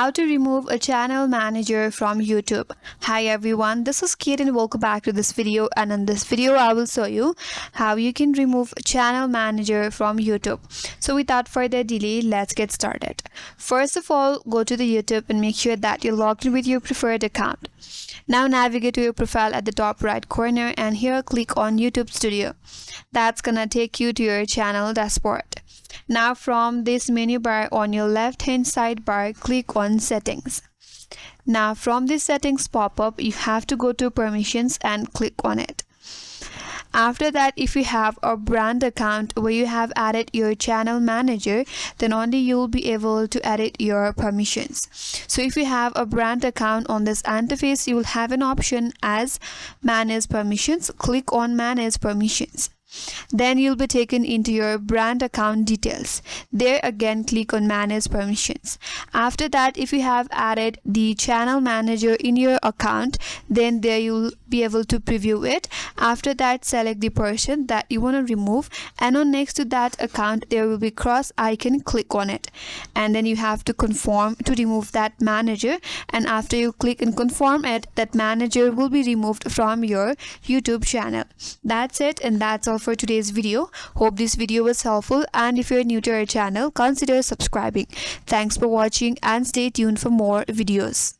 How to remove a channel manager from YouTube. Hi everyone, this is Kate and welcome back to this video, and in this video I will show you how you can remove a channel manager from YouTube. So without further delay, let's get started. First of all, go to the YouTube and make sure that you're logged in with your preferred account. Now navigate to your profile at the top right corner and here click on YouTube Studio. That's gonna take you to your channel dashboard. Now from this menu bar on your left hand sidebar, click on settings. Now from this settings pop-up, you have to go to permissions and click on it. After that, if you have a brand account where you have added your channel manager, then only you will be able to edit your permissions. So if you have a brand account on this interface, you will have an option as manage permissions. Click on manage permissions. Then you'll be taken into your brand account details. There again, click on manage permissions. After that, if you have added the channel manager in your account, then there you'll be able to preview it. After that, select the person that you want to remove, and on next to that account there will be cross icon. Click on it, and then you have to confirm to remove that manager, and after you click and confirm it, that manager will be removed from your YouTube channel. That's it, and that's all for today's video. Hope this video was helpful, and if you're new to our channel, consider subscribing. Thanks for watching and stay tuned for more videos.